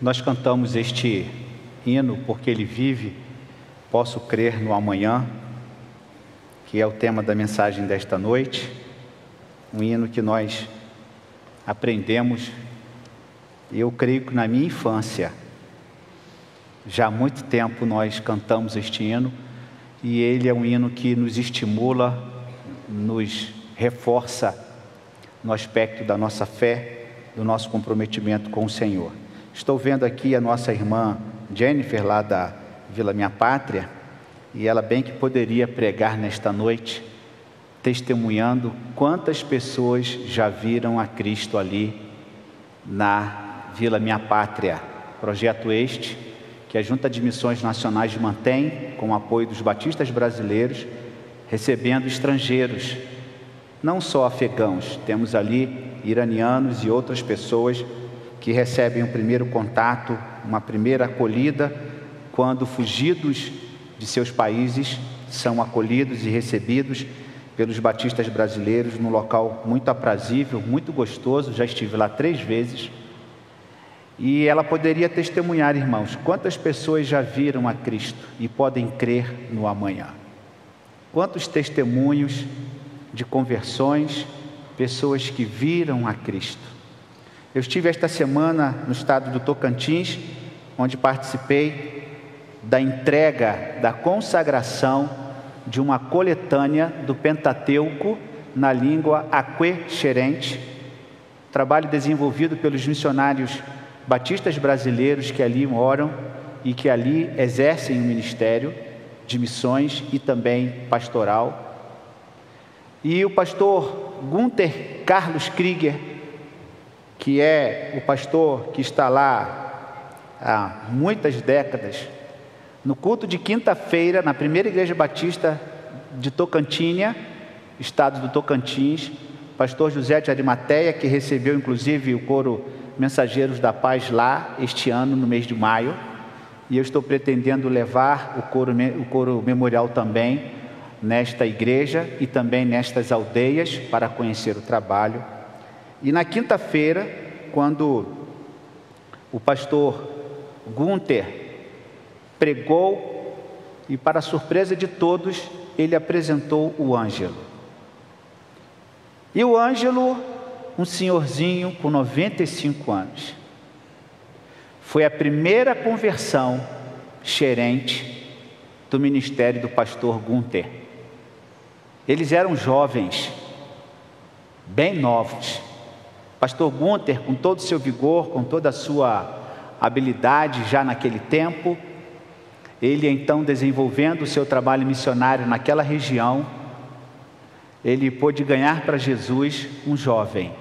Nós cantamos este hino porque ele vive, posso crer no amanhã, que é o tema da mensagem desta noite, um hino que nós aprendemos, e eu creio que na minha infância, já há muito tempo nós cantamos este hino, e ele é um hino que nos estimula, nos reforça no aspecto da nossa fé, do nosso comprometimento com o Senhor. Estou vendo aqui a nossa irmã Jennifer, lá da Vila Minha Pátria, e ela bem que poderia pregar nesta noite, testemunhando quantas pessoas já viram a Cristo ali na Vila Minha Pátria. Projeto este que a Junta de Missões Nacionais mantém com o apoio dos batistas brasileiros, recebendo estrangeiros, não só afegãos, temos ali iranianos e outras pessoas que recebem um primeiro contato, uma primeira acolhida, quando fugidos de seus países, são acolhidos e recebidos pelos batistas brasileiros num local muito aprazível, muito gostoso. Já estive lá 3 vezes, e ela poderia testemunhar, irmãos, quantas pessoas já viram a Cristo e podem crer no amanhã. Quantos testemunhos de conversões, pessoas que viram a Cristo. Eu estive esta semana no estado do Tocantins, onde participei da entrega, da consagração de uma coletânea do Pentateuco na língua aquê-xerente, trabalho desenvolvido pelos missionários batistas brasileiros que ali moram e que ali exercem o ministério de missões e também pastoral. E o pastor Gunther Carlos Krieger, que é o pastor que está lá há muitas décadas, no culto de quinta-feira, na primeira igreja batista de Tocantinha, estado do Tocantins, pastor José de Arimateia, que recebeu inclusive o coro Mensageiros da Paz lá este ano, no mês de maio, e eu estou pretendendo levar o coro memorial também nesta igreja e também nestas aldeias para conhecer o trabalho. E na quinta-feira, quando o pastor Gunther pregou, e para surpresa de todos, ele apresentou o Ângelo. E o Ângelo, um senhorzinho com 95 anos, foi a primeira conversão xerente do ministério do pastor Gunther. Eles eram jovens, bem novos. Pastor Gunther, com todo o seu vigor, com toda a sua habilidade já naquele tempo, ele então desenvolvendo o seu trabalho missionário naquela região, ele pôde ganhar para Jesus um jovem.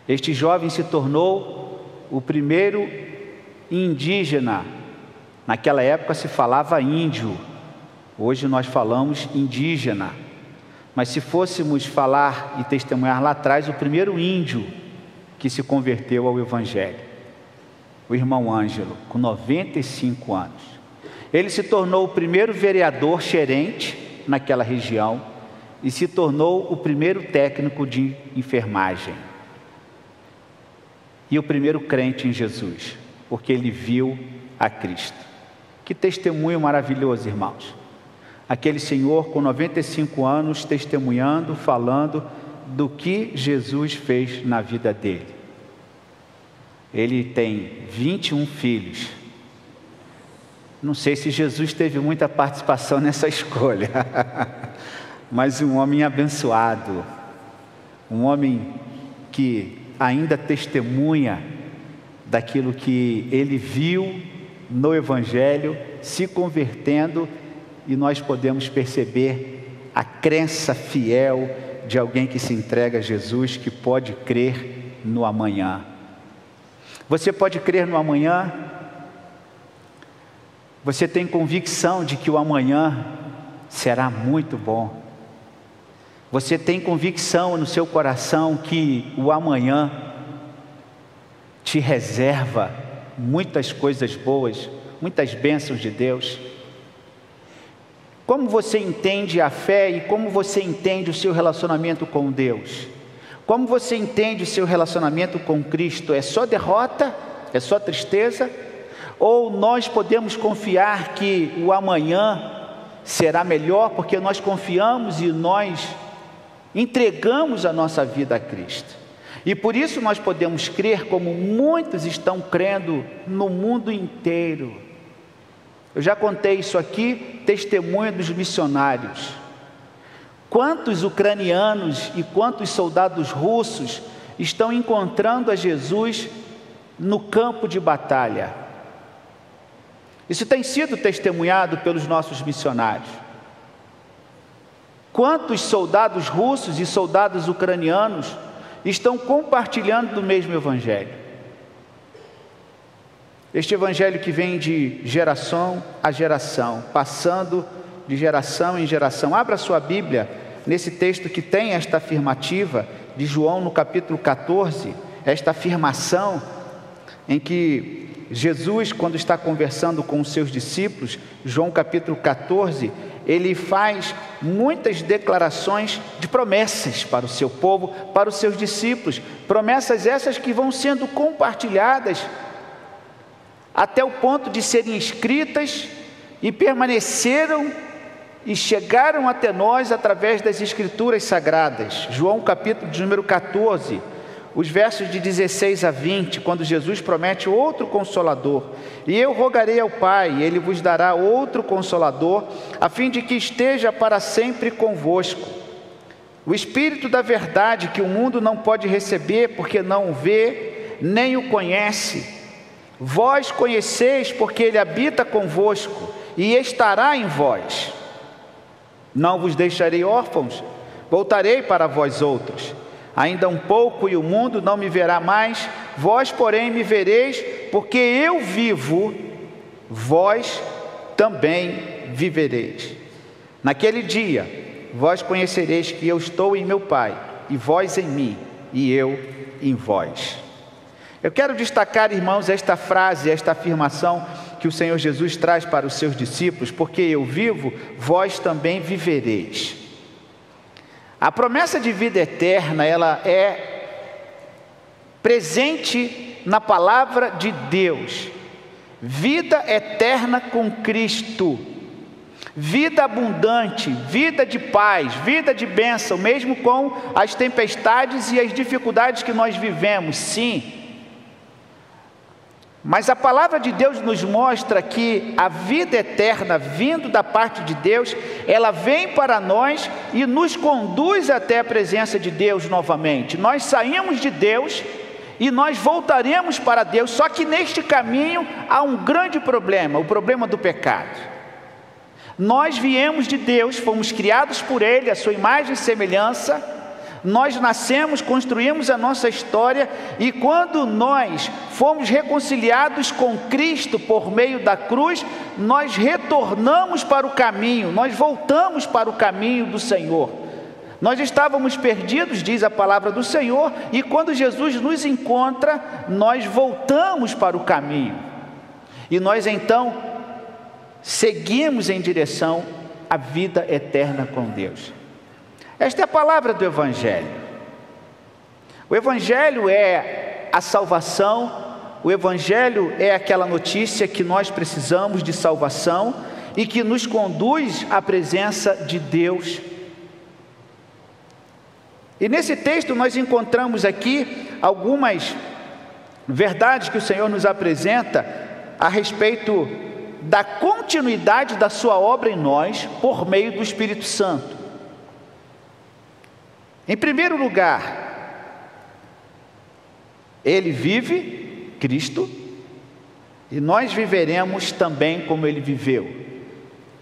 Este jovem se tornou o primeiro indígena. Naquela época se falava índio, hoje nós falamos indígena. Mas se fôssemos falar e testemunhar lá atrás, o primeiro índio que se converteu ao Evangelho, o irmão Ângelo, com 95 anos. Ele se tornou o primeiro vereador xerente naquela região e se tornou o primeiro técnico de enfermagem. E o primeiro crente em Jesus, porque ele viu a Cristo. Que testemunho maravilhoso, irmãos. Aquele senhor com 95 anos testemunhando, falando do que Jesus fez na vida dele. Ele tem 21 filhos. Não sei se Jesus teve muita participação nessa escolha, mas um homem abençoado, um homem que ainda testemunha daquilo que ele viu no Evangelho, se convertendo, e nós podemos perceber a crença fiel de alguém que se entrega a Jesus, que pode crer no amanhã. Você pode crer no amanhã? Você tem convicção de que o amanhã será muito bom? Você tem convicção no seu coração que o amanhã te reserva muitas coisas boas, muitas bênçãos de Deus? Como você entende a fé e como você entende o seu relacionamento com Deus? Como você entende o seu relacionamento com Cristo? É só derrota É só tristeza? Ou nós podemos confiar que o amanhã será melhor, porque nós confiamos e nós entregamos a nossa vida a Cristo? E por isso nós podemos crer como muitos estão crendo no mundo inteiro. Eu já contei isso aqui, testemunho dos missionários. Quantos ucranianos e quantos soldados russos estão encontrando a Jesus no campo de batalha? Isso tem sido testemunhado pelos nossos missionários. Quantos soldados russos e soldados ucranianos estão compartilhando do mesmo evangelho? Este evangelho que vem de geração a geração, passando de geração em geração. Abra sua Bíblia nesse texto que tem esta afirmativa de João no capítulo 14, esta afirmação em que Jesus, quando está conversando com os seus discípulos, João capítulo 14, ele faz muitas declarações de promessas para o seu povo, para os seus discípulos, promessas essas que vão sendo compartilhadas até o ponto de serem escritas e permaneceram e chegaram até nós através das Escrituras Sagradas. João capítulo de número 14, os versos de 16 a 20, quando Jesus promete outro Consolador: e eu rogarei ao Pai, e Ele vos dará outro Consolador, a fim de que esteja para sempre convosco. O Espírito da verdade, que o mundo não pode receber, porque não o vê, nem o conhece. Vós conheceis, porque Ele habita convosco, e estará em vós. Não vos deixarei órfãos, voltarei para vós outros. Ainda um pouco e o mundo não me verá mais, vós porém me vereis, porque eu vivo, vós também vivereis. Naquele dia, vós conhecereis que eu estou em meu Pai, e vós em mim, e eu em vós. Eu quero destacar, irmãos, esta frase, esta afirmação que o Senhor Jesus traz para os seus discípulos: porque eu vivo, vós também vivereis. A promessa de vida eterna, ela é presente na palavra de Deus. Vida eterna com Cristo, vida abundante, vida de paz, vida de bênção, mesmo com as tempestades e as dificuldades que nós vivemos, sim. Mas a palavra de Deus nos mostra que a vida eterna, vindo da parte de Deus, ela vem para nós e nos conduz até a presença de Deus novamente. Nós saímos de Deus e nós voltaremos para Deus, só que neste caminho há um grande problema, o problema do pecado. Nós viemos de Deus, fomos criados por Ele, a sua imagem e semelhança. Nós nascemos, construímos a nossa história, e quando nós fomos reconciliados com Cristo por meio da cruz, nós retornamos para o caminho, nós voltamos para o caminho do Senhor. Nós estávamos perdidos, diz a palavra do Senhor, e quando Jesus nos encontra, nós voltamos para o caminho, e nós então seguimos em direção à vida eterna com Deus. Esta é a palavra do Evangelho. O Evangelho é a salvação, o Evangelho é aquela notícia que nós precisamos de salvação e que nos conduz à presença de Deus. E nesse texto nós encontramos aqui algumas verdades que o Senhor nos apresenta a respeito da continuidade da sua obra em nós por meio do Espírito Santo. Em primeiro lugar, Ele vive, Cristo, e nós viveremos também como Ele viveu.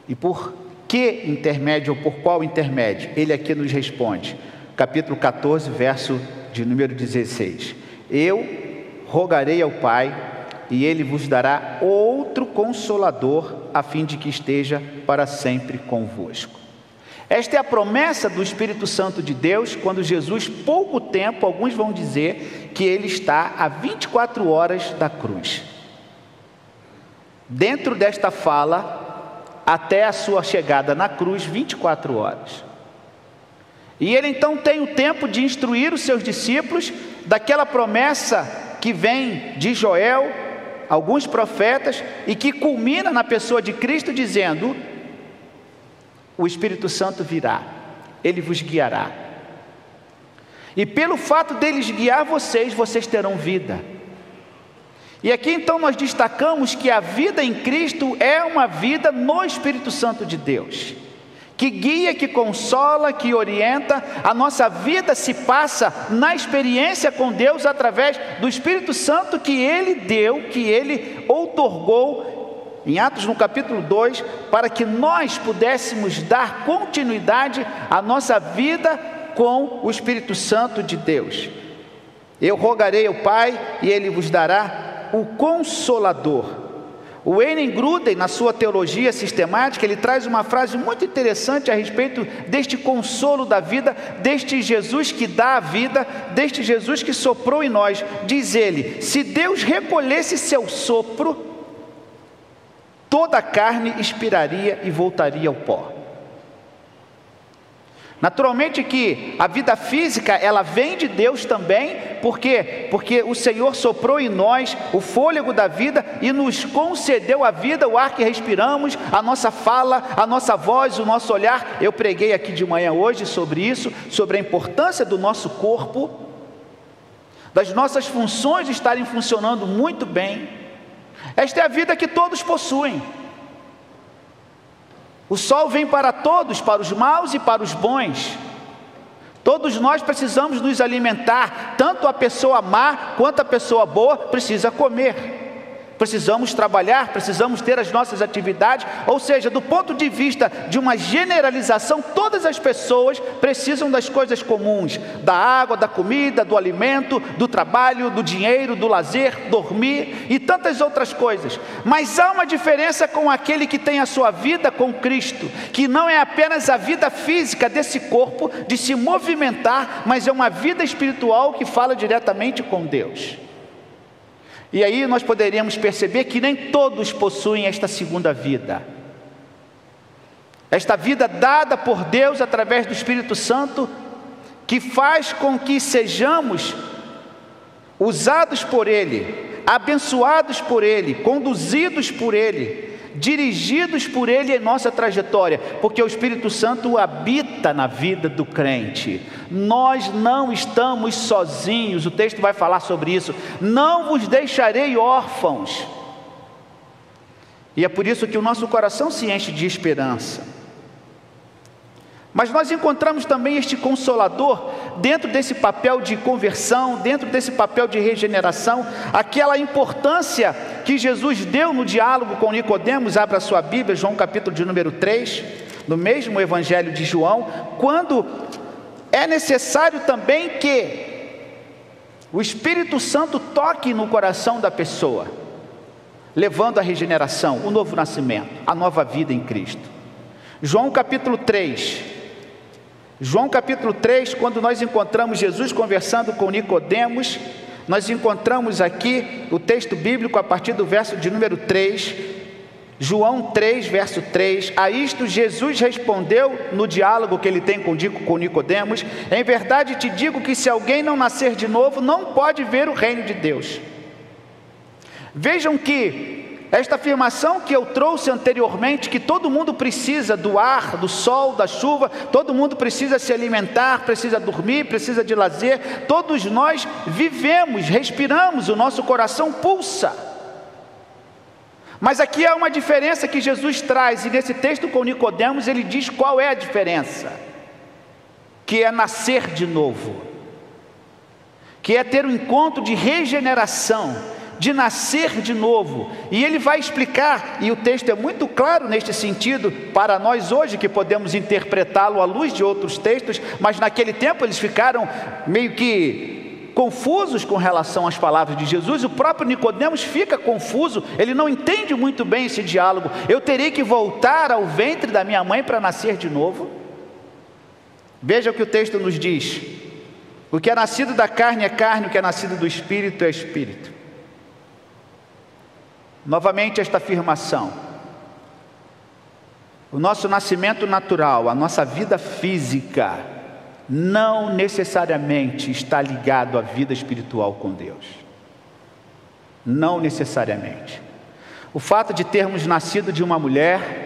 E por que intermédio, ou por qual intermédio? Ele aqui nos responde, capítulo 14, verso de número 16: eu rogarei ao Pai, e Ele vos dará outro Consolador, a fim de que esteja para sempre convosco. Esta é a promessa do Espírito Santo de Deus, quando Jesus, pouco tempo, alguns vão dizer que Ele está a 24 horas da cruz. Dentro desta fala, até a sua chegada na cruz, 24 horas. E Ele então tem o tempo de instruir os seus discípulos daquela promessa que vem de Joel, alguns profetas, e que culmina na pessoa de Cristo dizendo: o Espírito Santo virá, ele vos guiará. E pelo fato deles guiar vocês, vocês terão vida. E aqui então nós destacamos que a vida em Cristo é uma vida no Espírito Santo de Deus, que guia, que consola, que orienta. A nossa vida se passa na experiência com Deus através do Espírito Santo que Ele deu, que Ele outorgou em Atos no capítulo 2, para que nós pudéssemos dar continuidade à nossa vida com o Espírito Santo de Deus. Eu rogarei ao Pai e Ele vos dará o Consolador. O Wayne Grudem, na sua teologia sistemática, ele traz uma frase muito interessante a respeito deste consolo da vida, deste Jesus que dá a vida, deste Jesus que soprou em nós. Diz ele: se Deus recolhesse seu sopro, toda a carne expiraria e voltaria ao pó. Naturalmente que a vida física, ela vem de Deus também, por quê? Porque o Senhor soprou em nós o fôlego da vida e nos concedeu a vida, o ar que respiramos, a nossa fala, a nossa voz, o nosso olhar. Eu preguei aqui de manhã hoje sobre isso, sobre a importância do nosso corpo, das nossas funções estarem funcionando muito bem. Esta é a vida que todos possuem. O sol vem para todos, para os maus e para os bons. Todos nós precisamos nos alimentar, tanto a pessoa má quanto a pessoa boa precisa comer. Precisamos trabalhar, precisamos ter as nossas atividades, ou seja, do ponto de vista de uma generalização, todas as pessoas precisam das coisas comuns, da água, da comida, do alimento, do trabalho, do dinheiro, do lazer, dormir e tantas outras coisas. Mas há uma diferença com aquele que tem a sua vida com Cristo, que não é apenas a vida física desse corpo, de se movimentar, mas é uma vida espiritual que fala diretamente com Deus. E aí nós poderíamos perceber que nem todos possuem esta segunda vida. Esta vida dada por Deus através do Espírito Santo, que faz com que sejamos usados por Ele, abençoados por Ele, conduzidos por Ele, dirigidos por Ele em nossa trajetória, porque o Espírito Santo habita na vida do crente. Nós não estamos sozinhos, o texto vai falar sobre isso. Não vos deixarei órfãos. E é por isso que o nosso coração se enche de esperança. Mas nós encontramos também este Consolador dentro desse papel de conversão, dentro desse papel de regeneração, aquela importância que Jesus deu no diálogo com Nicodemos. Abra sua Bíblia, João capítulo de número 3, no mesmo Evangelho de João, quando é necessário também que o Espírito Santo toque no coração da pessoa, levando a regeneração, o novo nascimento, a nova vida em Cristo. João capítulo 3, quando nós encontramos Jesus conversando com Nicodemos, nós encontramos aqui o texto bíblico a partir do verso de número 3, João 3, verso 3, a isto Jesus respondeu no diálogo que ele tem com Nicodemos: em verdade te digo que se alguém não nascer de novo, não pode ver o reino de Deus. Vejam que esta afirmação que eu trouxe anteriormente, que todo mundo precisa do ar, do sol, da chuva, todo mundo precisa se alimentar, precisa dormir, precisa de lazer, todos nós vivemos, respiramos, o nosso coração pulsa. Mas aqui há uma diferença que Jesus traz, e nesse texto com Nicodemos ele diz qual é a diferença, que é nascer de novo, que é ter um encontro de regeneração, de nascer de novo. E ele vai explicar, e o texto é muito claro neste sentido para nós hoje, que podemos interpretá-lo à luz de outros textos, mas naquele tempo eles ficaram meio que confusos com relação às palavras de Jesus. O próprio Nicodemos fica confuso, ele não entende muito bem esse diálogo. Eu terei que voltar ao ventre da minha mãe para nascer de novo? Veja o que o texto nos diz: o que é nascido da carne é carne, o que é nascido do Espírito é Espírito. Novamente esta afirmação: o nosso nascimento natural, a nossa vida física, não necessariamente está ligado à vida espiritual com Deus. Não necessariamente. O fato de termos nascido de uma mulher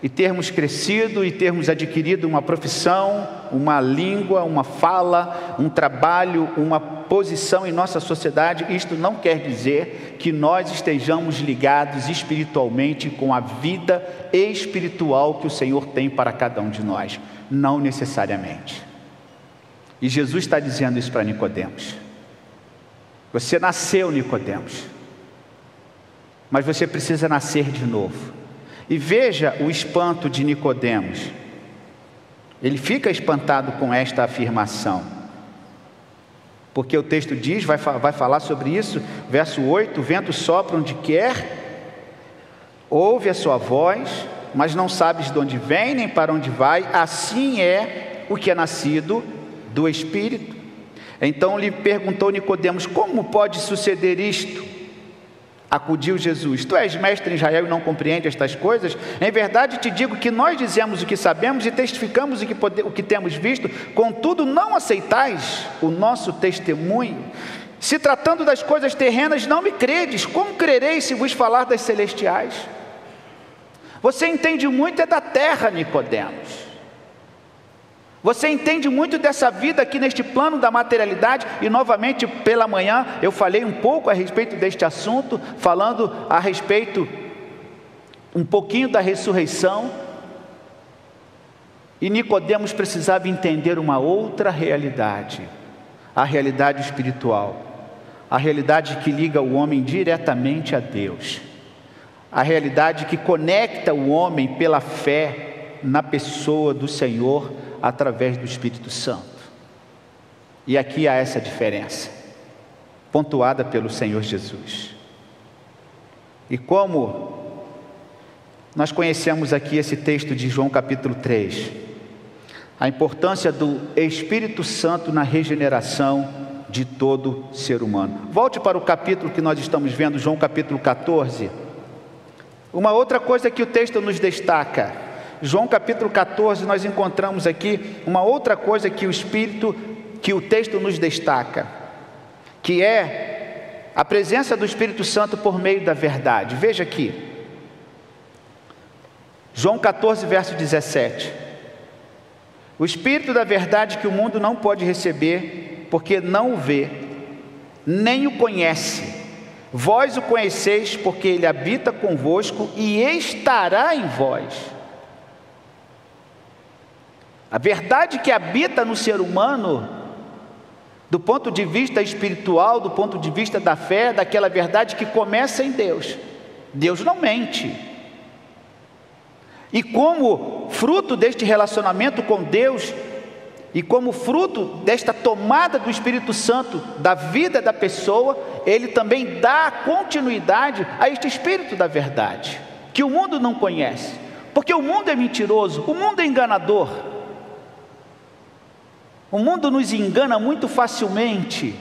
e termos crescido e termos adquirido uma profissão, uma língua, uma fala, um trabalho, uma posição em nossa sociedade, isto não quer dizer que nós estejamos ligados espiritualmente com a vida espiritual que o Senhor tem para cada um de nós. Não necessariamente. E Jesus está dizendo isso para Nicodemos. Você nasceu, Nicodemos, mas você precisa nascer de novo. E veja o espanto de Nicodemos. Ele fica espantado com esta afirmação, porque o texto diz, vai falar sobre isso, verso 8: o vento sopra onde quer, ouve a sua voz, mas não sabes de onde vem nem para onde vai. Assim é o que é nascido do Espírito. Então lhe perguntou Nicodemos: como pode suceder isto? Acudiu Jesus: tu és mestre em Israel e não compreende estas coisas? Em verdade te digo que nós dizemos o que sabemos e testificamos o que temos visto, contudo não aceitais o nosso testemunho. Se tratando das coisas terrenas não me credes, como crereis se vos falar das celestiais? Você entende muito da terra, Nicodemos. Você entende muito dessa vida aqui neste plano da materialidade. E novamente pela manhã eu falei um pouco a respeito deste assunto, falando a respeito um pouquinho da ressurreição. E Nicodemos precisava entender uma outra realidade, a realidade espiritual, a realidade que liga o homem diretamente a Deus, a realidade que conecta o homem pela fé na pessoa do Senhor através do Espírito Santo. E aqui há essa diferença, pontuada pelo Senhor Jesus. E como nós conhecemos aqui esse texto de João capítulo 3, a importância do Espírito Santo na regeneração de todo ser humano. Volte para o capítulo que nós estamos vendo, João capítulo 14. Uma outra coisa que o texto nos destaca, João capítulo 14, nós encontramos aqui uma outra coisa que o texto nos destaca, que é a presença do Espírito Santo por meio da verdade. Veja aqui, João 14, verso 17. O Espírito da verdade que o mundo não pode receber, porque não o vê, nem o conhece. Vós o conheceis, porque ele habita convosco e estará em vós. A verdade que habita no ser humano, do ponto de vista espiritual, do ponto de vista da fé, daquela verdade que começa em Deus. Deus não mente. E como fruto deste relacionamento com Deus, e como fruto desta tomada do Espírito Santo da vida da pessoa, ele também dá continuidade a este Espírito da verdade, que o mundo não conhece, porque o mundo é mentiroso, o mundo é enganador. O mundo nos engana muito facilmente,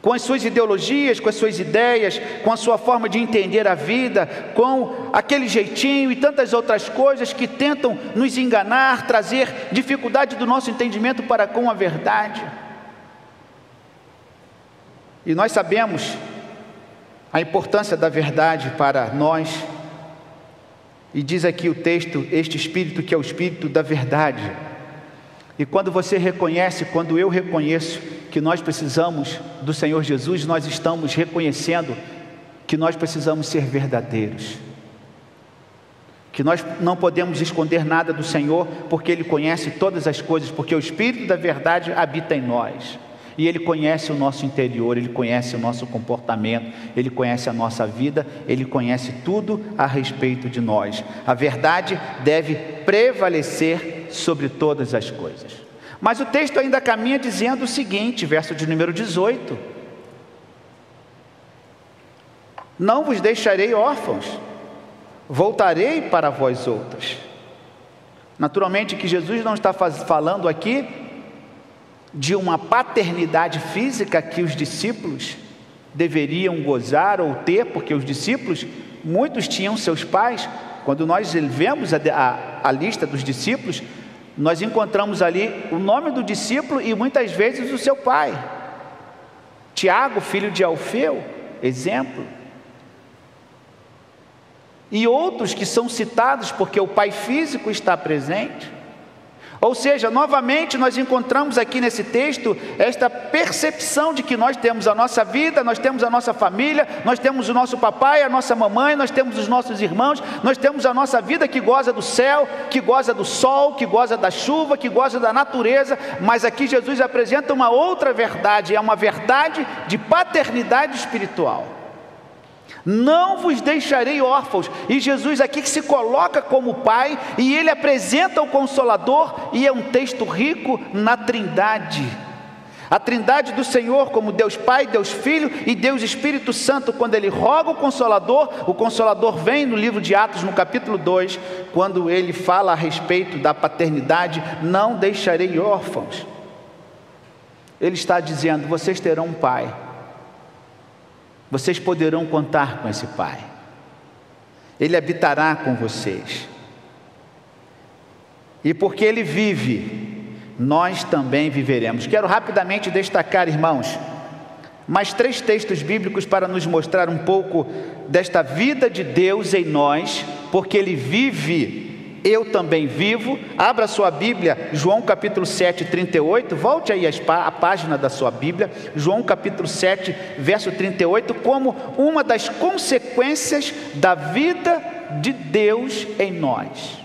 com as suas ideologias, com as suas ideias, com a sua forma de entender a vida, com aquele jeitinho e tantas outras coisas que tentam nos enganar, trazer dificuldade do nosso entendimento para com a verdade. E nós sabemos a importância da verdade para nós, e diz aqui o texto, este Espírito que é o Espírito da verdade. E quando você reconhece, quando eu reconheço que nós precisamos do Senhor Jesus, nós estamos reconhecendo que nós precisamos ser verdadeiros, que nós não podemos esconder nada do Senhor, porque Ele conhece todas as coisas, porque o Espírito da verdade habita em nós, e Ele conhece o nosso interior, Ele conhece o nosso comportamento, Ele conhece a nossa vida, Ele conhece tudo a respeito de nós. A verdade deve prevalecer sobre todas as coisas. Mas o texto ainda caminha dizendo o seguinte, verso de número 18: não vos deixarei órfãos, voltarei para vós outros. Naturalmente que Jesus não está falando aqui de uma paternidade física que os discípulos deveriam gozar ou ter, porque os discípulos, muitos tinham seus pais. Quando nós vemos a lista dos discípulos, nós encontramos ali o nome do discípulo e muitas vezes o seu pai. Tiago, filho de Alfeu, exemplo. E outros que são citados porque o pai físico está presente. Ou seja, novamente nós encontramos aqui nesse texto esta percepção de que nós temos a nossa vida, nós temos a nossa família, nós temos o nosso papai, a nossa mamãe, nós temos os nossos irmãos, nós temos a nossa vida que goza do céu, que goza do sol, que goza da chuva, que goza da natureza, mas aqui Jesus apresenta uma outra verdade, é uma verdade de paternidade espiritual. Não vos deixarei órfãos. E Jesus aqui que se coloca como pai, e ele apresenta o Consolador, e é um texto rico na Trindade. A Trindade do Senhor como Deus Pai, Deus Filho e Deus Espírito Santo. Quando ele roga o Consolador vem no livro de Atos, no capítulo 2, quando ele fala a respeito da paternidade: não deixarei órfãos. Ele está dizendo: vocês terão um pai. Vocês poderão contar com esse pai. Ele habitará com vocês. E porque ele vive, nós também viveremos. Quero rapidamente destacar, irmãos, mais 3 textos bíblicos para nos mostrar um pouco desta vida de Deus em nós. Porque ele vive, eu também vivo. Abra sua Bíblia, João capítulo 7, 38, volte aí a página da sua Bíblia, João capítulo 7, verso 38, como uma das consequências da vida de Deus em nós,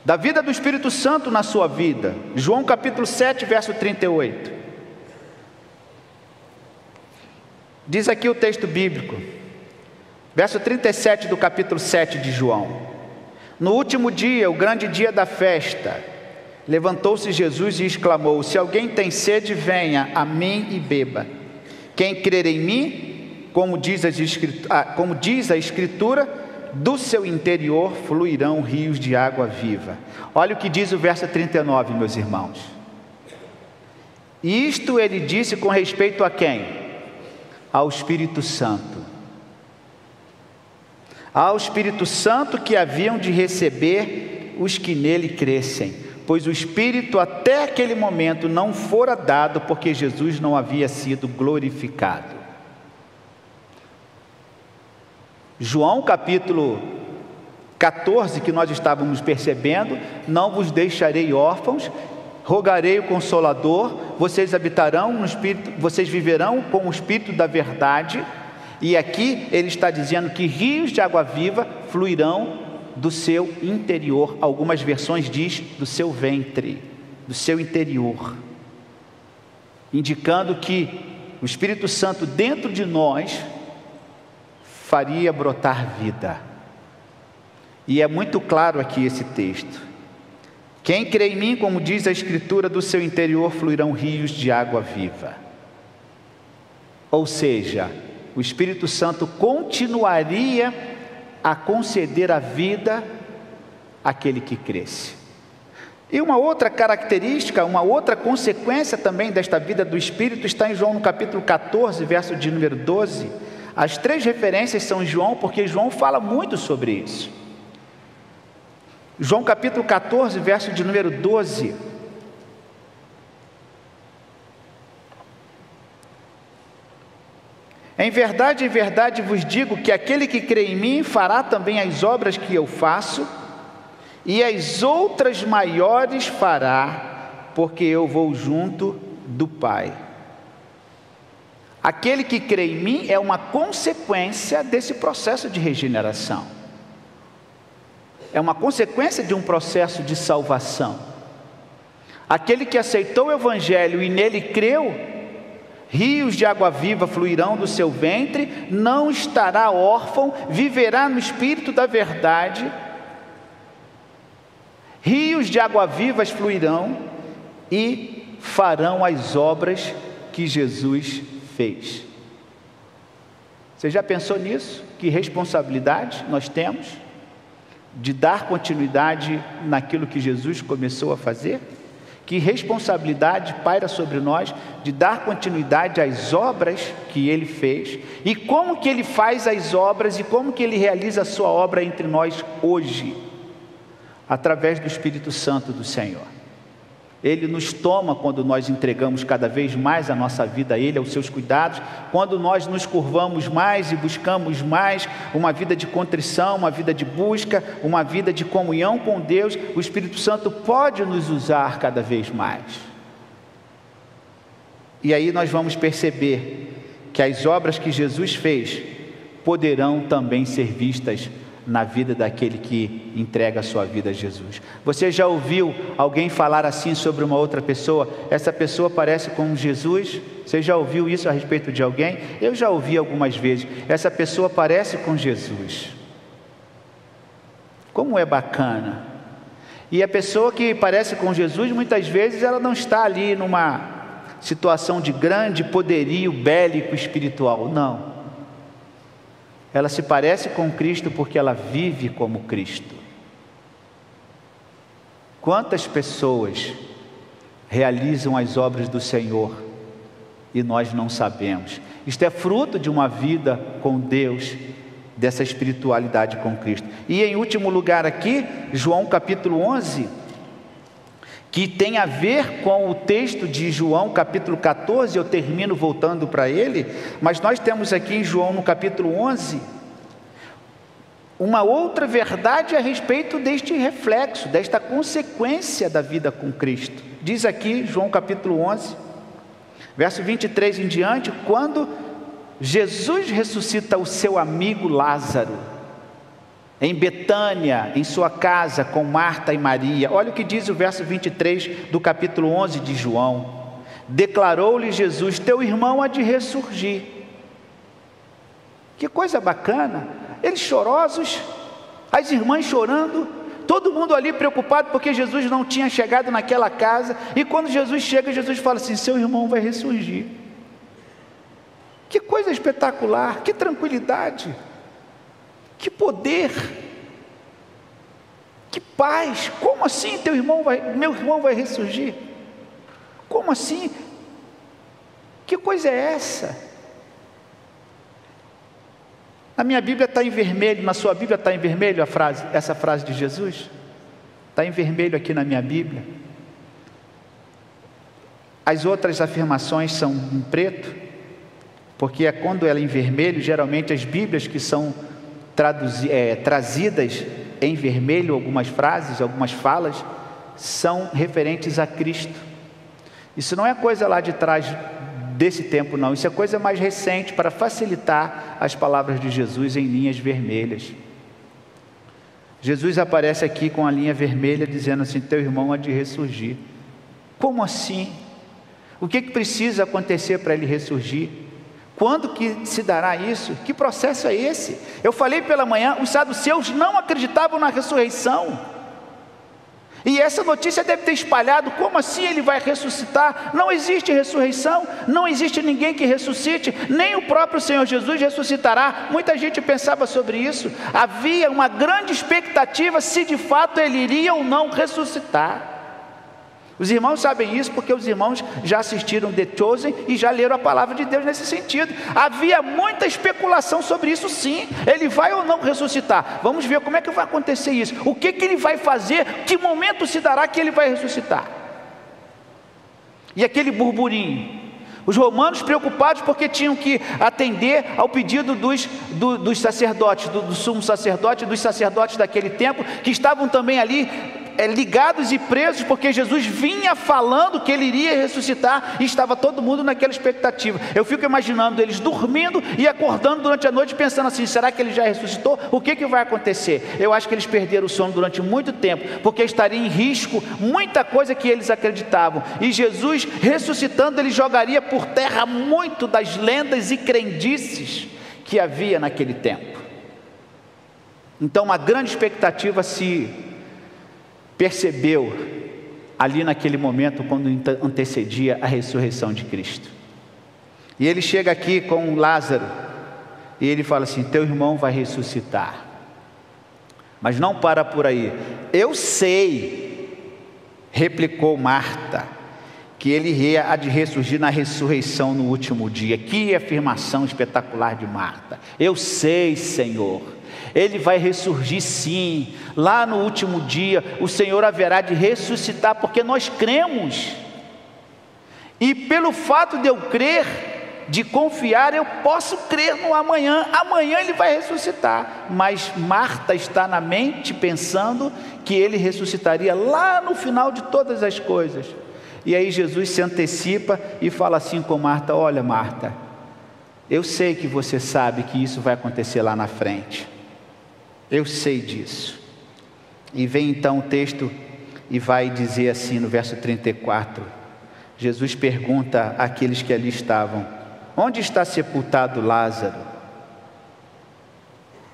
da vida do Espírito Santo na sua vida. João capítulo 7, verso 38, diz aqui o texto bíblico, verso 37 do capítulo 7 de João: no último dia, o grande dia da festa, levantou-se Jesus e exclamou: se alguém tem sede, venha a mim e beba. Quem crer em mim, como diz a Escritura, do seu interior fluirão rios de água viva. Olha o que diz o verso 39, meus irmãos. Isto ele disse com respeito a quem? Ao Espírito Santo. Ao Espírito Santo que haviam de receber os que nele crescem, pois o Espírito até aquele momento não fora dado, porque Jesus não havia sido glorificado. João capítulo 14, que nós estávamos percebendo: não vos deixarei órfãos, rogarei o Consolador, vocês habitarão no Espírito, vocês viverão com o Espírito da verdade. E aqui ele está dizendo que rios de água viva fluirão do seu interior. Algumas versões diz do seu ventre, do seu interior, indicando que o Espírito Santo dentro de nós faria brotar vida. E é muito claro aqui esse texto: quem crê em mim, como diz a Escritura, do seu interior fluirão rios de água viva. Ou seja, o Espírito Santo continuaria a conceder a vida àquele que cresce. E uma outra característica, uma outra consequência também desta vida do Espírito está em João no capítulo 14, verso de número 12. As 3 referências são em João, porque João fala muito sobre isso. João capítulo 14, verso de número 12. Em verdade vos digo que aquele que crê em mim fará também as obras que eu faço, e as outras maiores fará, porque eu vou junto do Pai. Aquele que crê em mim é uma consequência desse processo de regeneração. É uma consequência de um processo de salvação. Aquele que aceitou o Evangelho e nele creu, rios de água viva fluirão do seu ventre, não estará órfão, viverá no Espírito da verdade. Rios de água vivas fluirão e farão as obras que Jesus fez. Você já pensou nisso? Que responsabilidade nós temos de dar continuidade naquilo que Jesus começou a fazer? Que responsabilidade paira sobre nós de dar continuidade às obras que Ele fez, e como que Ele faz as obras e como que Ele realiza a sua obra entre nós hoje, através do Espírito Santo do Senhor. Ele nos toma quando nós entregamos cada vez mais a nossa vida a Ele, aos seus cuidados. Quando nós nos curvamos mais e buscamos mais uma vida de contrição, uma vida de busca, uma vida de comunhão com Deus, o Espírito Santo pode nos usar cada vez mais. E aí nós vamos perceber que as obras que Jesus fez poderão também ser vistas na vida daquele que entrega a sua vida a Jesus. Você já ouviu alguém falar assim sobre uma outra pessoa? Essa pessoa parece com Jesus? Você já ouviu isso a respeito de alguém? Eu já ouvi algumas vezes. Essa pessoa parece com Jesus. Como é bacana. E a pessoa que parece com Jesus, muitas vezes ela não está ali numa situação de grande poderio bélico espiritual, não. Ela se parece com Cristo porque ela vive como Cristo. Quantas pessoas realizam as obras do Senhor e nós não sabemos? Isto é fruto de uma vida com Deus, dessa espiritualidade com Cristo. E em último lugar aqui, João capítulo 11, que tem a ver com o texto de João capítulo 14, eu termino voltando para ele, mas nós temos aqui em João no capítulo 11, uma outra verdade a respeito deste reflexo, desta consequência da vida com Cristo. Diz aqui, João capítulo 11, verso 23 em diante, quando Jesus ressuscita o seu amigo Lázaro, em Betânia, em sua casa, com Marta e Maria. Olha o que diz o verso 23 do capítulo 11 de João. Declarou-lhe Jesus: teu irmão há de ressurgir. Que coisa bacana. Eles chorosos, as irmãs chorando, todo mundo ali preocupado porque Jesus não tinha chegado naquela casa. E quando Jesus chega, Jesus fala assim: seu irmão vai ressurgir. Que coisa espetacular, que tranquilidade, que poder, que paz. Como assim meu irmão vai ressurgir? Como assim? Que coisa é essa? Na minha Bíblia está em vermelho, na sua Bíblia está em vermelho essa frase de Jesus? Está em vermelho aqui na minha Bíblia. As outras afirmações são em preto, porque quando ela é em vermelho, geralmente as Bíblias que são trazidas em vermelho, algumas frases, algumas falas, são referentes a Cristo. Isso não é coisa lá de trás desse tempo, não. Isso é coisa mais recente para facilitar as palavras de Jesus em linhas vermelhas. Jesus aparece aqui com a linha vermelha dizendo assim: teu irmão há de ressurgir. Como assim? O que precisa acontecer para ele ressurgir? Quando que se dará isso? Que processo é esse? Eu falei pela manhã, os saduceus não acreditavam na ressurreição. E essa notícia deve ter espalhado: como assim ele vai ressuscitar? Não existe ressurreição, não existe ninguém que ressuscite, nem o próprio Senhor Jesus ressuscitará. Muita gente pensava sobre isso. Havia uma grande expectativa se de fato ele iria ou não ressuscitar. Os irmãos sabem isso porque os irmãos já assistiram The Chosen e já leram a palavra de Deus nesse sentido. Havia muita especulação sobre isso, sim. Ele vai ou não ressuscitar? Vamos ver como é que vai acontecer isso. O que ele vai fazer? Que momento se dará que ele vai ressuscitar? E aquele burburinho. Os romanos preocupados porque tinham que atender ao pedido dos sacerdotes, do sumo sacerdote, dos sacerdotes daquele tempo, que estavam também ali ligados e presos, porque Jesus vinha falando que ele iria ressuscitar, e estava todo mundo naquela expectativa. Eu fico imaginando eles dormindo e acordando durante a noite, pensando assim: será que ele já ressuscitou? O que vai acontecer? Eu acho que eles perderam o sono durante muito tempo, porque estaria em risco muita coisa que eles acreditavam, e Jesus ressuscitando, ele jogaria por terra muito das lendas e crendices que havia naquele tempo. Então uma grande expectativa se percebeu ali naquele momento, quando antecedia a ressurreição de Cristo. E ele chega aqui com Lázaro e ele fala assim: teu irmão vai ressuscitar. Mas não para por aí. Eu sei, replicou Marta, que ele há de ressurgir na ressurreição no último dia. Que afirmação espetacular de Marta. Eu sei, Senhor. Ele vai ressurgir sim. Lá no último dia, o Senhor haverá de ressuscitar, porque nós cremos. E pelo fato de eu crer, de confiar, eu posso crer no amanhã. Amanhã Ele vai ressuscitar. Mas Marta está na mente pensando que Ele ressuscitaria lá no final de todas as coisas. E aí Jesus se antecipa e fala assim com Marta: olha, Marta, eu sei que você sabe que isso vai acontecer lá na frente. Eu sei disso. E vem então o texto e vai dizer assim no verso 34. Jesus pergunta àqueles que ali estavam: onde está sepultado Lázaro?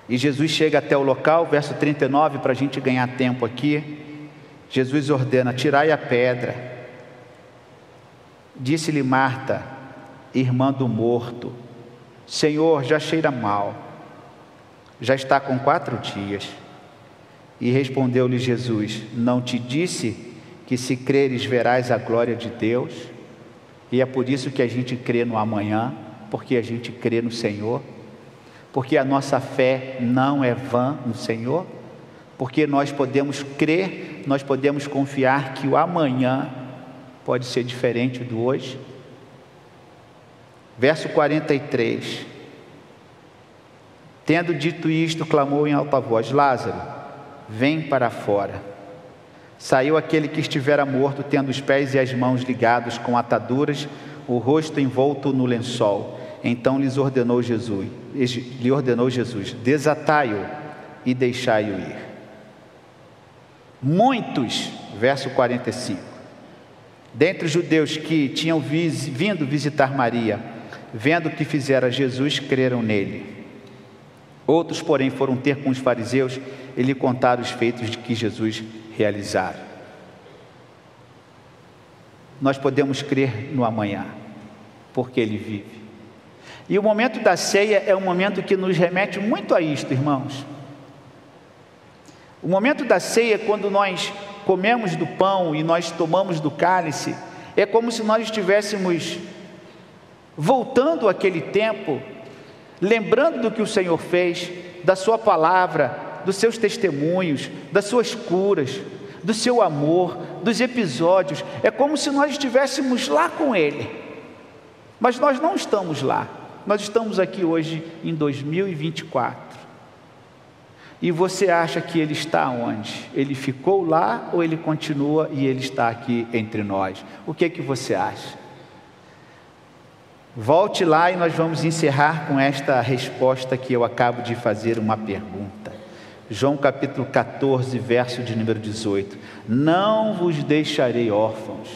E Jesus chega até o local, verso 39, para a gente ganhar tempo aqui. Jesus ordena: tirai a pedra. Disse-lhe Marta, irmã do morto: Senhor, já cheira mal, já está com 4 dias. E respondeu-lhe Jesus: não te disse que se creres verás a glória de Deus? E é por isso que a gente crê no amanhã, porque a gente crê no Senhor, porque a nossa fé não é vã no Senhor, porque nós podemos crer, nós podemos confiar que o amanhã pode ser diferente do hoje. Verso 43. Tendo dito isto, clamou em alta voz: Lázaro, vem para fora. Saiu aquele que estivera morto, tendo os pés e as mãos ligados com ataduras, o rosto envolto no lençol. Então lhe ordenou Jesus: desatai-o e deixai-o ir. Muitos, verso 45, dentre os judeus que tinham vindo visitar Maria, vendo o que fizera Jesus, creram nele. Outros, porém, foram ter com os fariseus e lhe contaram os feitos de que Jesus realizara. Nós podemos crer no amanhã, porque Ele vive. E o momento da ceia é um momento que nos remete muito a isto, irmãos. O momento da ceia, quando nós comemos do pão e nós tomamos do cálice, é como se nós estivéssemos voltando àquele tempo, lembrando do que o Senhor fez, da sua palavra, dos seus testemunhos, das suas curas, do seu amor, dos episódios. É como se nós estivéssemos lá com Ele, mas nós não estamos lá. Nós estamos aqui hoje em 2024. E você acha que Ele está onde? Ele ficou lá ou Ele continua e Ele está aqui entre nós? O que você acha? Volte lá e nós vamos encerrar com esta resposta que eu acabo de fazer uma pergunta. João capítulo 14, verso de número 18. Não vos deixarei órfãos.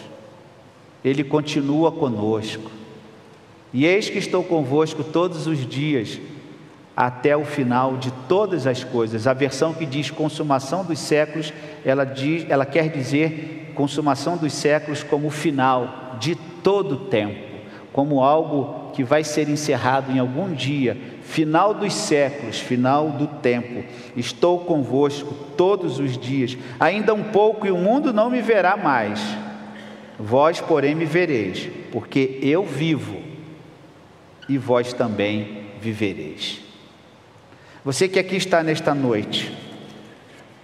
Ele continua conosco. E eis que estou convosco todos os dias, até o final de todas as coisas. A versão que diz consumação dos séculos, ela quer dizer consumação dos séculos como o final de todo o tempo, como algo que vai ser encerrado em algum dia, final dos séculos, final do tempo. Estou convosco todos os dias, ainda um pouco e o mundo não me verá mais, vós porém me vereis, porque eu vivo e vós também vivereis. Você que aqui está nesta noite,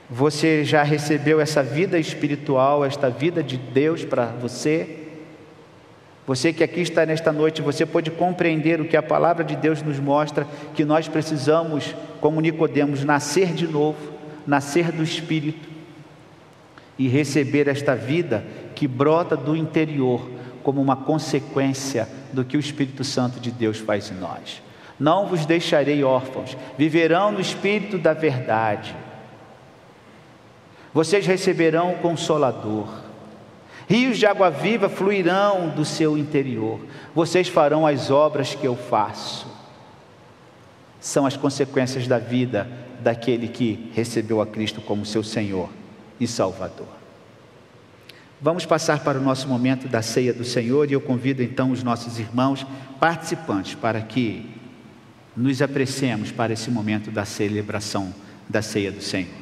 você já recebeu essa vida espiritual, esta vida de Deus para você? Você que aqui está nesta noite, você pode compreender o que a palavra de Deus nos mostra, que nós precisamos, como Nicodemos, nascer de novo, nascer do Espírito e receber esta vida que brota do interior, como uma consequência do que o Espírito Santo de Deus faz em nós. Não vos deixarei órfãos, viverão no Espírito da verdade. Vocês receberão o Consolador. Rios de água viva fluirão do seu interior. Vocês farão as obras que eu faço. São as consequências da vida daquele que recebeu a Cristo como seu Senhor e Salvador. Vamos passar para o nosso momento da ceia do Senhor e eu convido então os nossos irmãos participantes para que nos apreciemos para esse momento da celebração da ceia do Senhor.